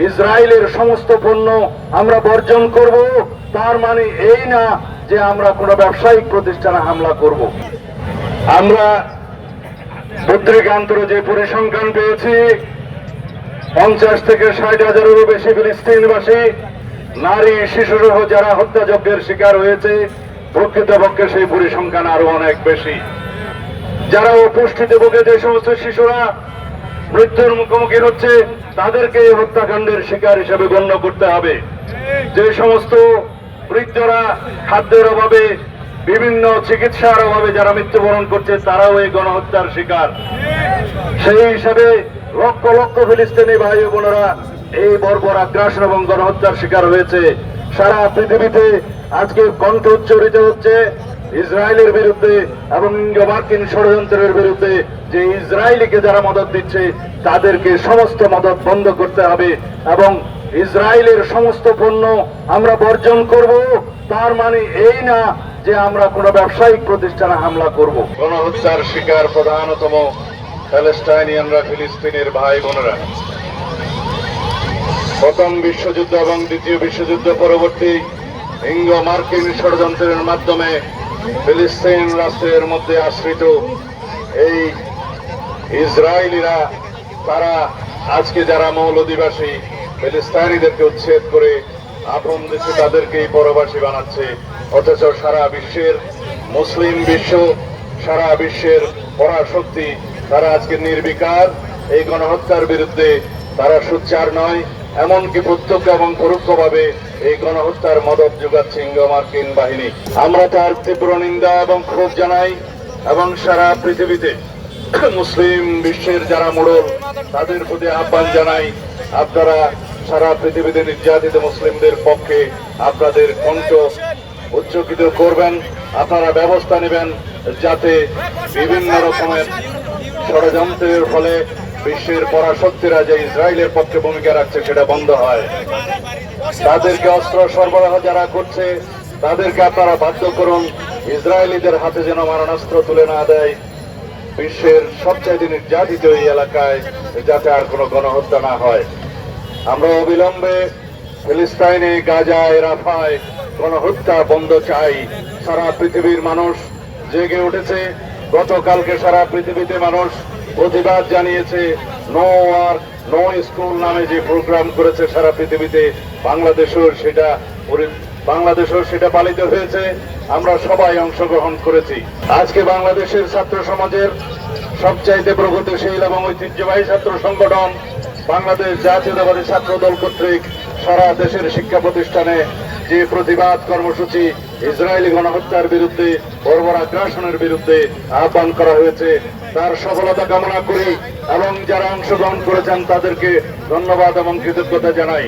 ইসরায়েলের সমস্ত পণ্য আমরা বর্জন করব, তার মানে এই না যে আমরা কোনো ব্যবসায়িক প্রতিষ্ঠানে হামলা করব। আমরা পত্রিকান্তরে যে পরিসংখ্যান পেয়েছি, 50 থেকে 60,000-এরও বেশি ফিলিস্তিনবাসী নারী শিশুসহ যারা হত্যাযজ্ঞের শিকার হয়েছে, প্রকৃতপক্ষে সেই পরিসংখ্যান আরো অনেক বেশি। যারা অপুষ্টিতে ভোগে যে সমস্ত শিশুরা মৃত্যুর মুখোমুখি হচ্ছে, তাদেরকে এই হত্যাকাণ্ডের শিকার হিসেবে গণ্য করতে হবে। যে সমস্ত বৃদ্ধরা খাদ্যের অভাবে, বিভিন্ন চিকিৎসার অভাবে যারা মৃত্যুবরণ করছে, তারাও এই গণহত্যার শিকার। সেই হিসাবে লক্ষ লক্ষ ফিলিস্তিনি ভাই বোনেরা এই বর্বর আগ্রাসন এবং গণহত্যার শিকার হয়েছে। সারা পৃথিবীতে আজকে কণ্ঠ উচ্চারিত হচ্ছে ইসরায়েলের বিরুদ্ধে এবং মার্কিন ষড়যন্ত্রের বিরুদ্ধে, যে ইসরায়েলিকে যারা মদত দিচ্ছে তাদেরকে সমস্ত মদত বন্ধ করতে হবে এবং ইসরায়েলের সমস্ত পণ্য আমরা বর্জন করব, তার মানে এই না যে আমরা কোনো ব্যবসায়িক প্রতিষ্ঠানে হামলা করব। গণহত্যার শিকার প্রধানতম প্যালেস্টাইনিয়ানরা, ফিলিস্তিনের ভাই বোনেরা। প্রথম বিশ্বযুদ্ধ এবং দ্বিতীয় বিশ্বযুদ্ধ পরবর্তী ইঙ্গো মার্কিন ষড়যন্ত্রের মাধ্যমে ফিলিস্তিন রাষ্ট্রের মধ্যে আশ্রিত এই ইসরায়েলিরা, তারা আজকে যারা মৌল অধিবাসী ফিলিস্তিনিদেরকে উচ্ছেদ করে আপন দেশে তাদেরকেই পরবাসী বানাচ্ছে। অথচ সারা বিশ্বের মুসলিম বিশ্ব, সারা বিশ্বের পরাশক্তি, তারা আজকে নির্বিকার এই গণহত্যার বিরুদ্ধে। তারা সোচ্চার নয়, এমনকি প্রত্যক্ষ এবং পরোক্ষভাবে এই গণহত্যার মদত যোগাচ্ছে ইঙ্গো মার্কিন বাহিনী। আমরা তার তীব্র নিন্দা এবং ক্ষোভ জানাই এবং সারা পৃথিবীতে মুসলিম বিশ্বের যারা মোড়ল, তাদের প্রতি আহ্বান জানাই, আপনারা সারা পৃথিবীতে নির্যাতিত মুসলিমদের পক্ষে আপনাদের কণ্ঠ উচ্চকিত করবেন। আপনারা ব্যবস্থা নেবেন যাতে বিভিন্ন রকমের ষড়যন্ত্রের ফলে বিশ্বের পরাশক্তিরা যে ইসরায়েলের পক্ষে ভূমিকা রাখছে সেটা বন্ধ হয়। তাদেরকে অস্ত্র সরবরাহ যারা করছে তাদেরকে আপনারা বাধ্য করুন ইসরায়েলিদের হাতে যেন মারণাস্ত্র তুলে না দেয়। বিশ্বের সবচাইতে নির্যাতিত এই এলাকায় যাতে আর কোনো গণহত্যা না হয়। আমরা অবিলম্বে ফিলিস্তিনে, গাজায়, রাফায় গণহত্যা বন্ধ চাই। সারা পৃথিবীর মানুষ জেগে উঠেছে। গতকালকে সারা পৃথিবীতে মানুষ প্রতিবাদ জানিয়েছে। নো ওয়ার্ক নো স্কুল নামে যে প্রোগ্রাম করেছে সারা পৃথিবীতে, বাংলাদেশেও সেটা পালিত হয়েছে। আমরা সবাই অংশগ্রহণ করেছি। আজকে বাংলাদেশের ছাত্র সমাজের সবচাইতে প্রগতিশীল এবং ঐতিহ্যবাহী ছাত্র সংগঠন বাংলাদেশ জাতীয়তাবাদী ছাত্র দল কর্তৃক সারা দেশের শিক্ষা প্রতিষ্ঠানে যে প্রতিবাদ কর্মসূচি ইসরায়েলি গণহত্যার বিরুদ্ধে, বর্বর আগ্রাসনের বিরুদ্ধে আহ্বান করা হয়েছে, তার সফলতা কামনা করি এবং যারা অংশগ্রহণ করেছেন তাদেরকে ধন্যবাদ এবং কৃতজ্ঞতা জানাই।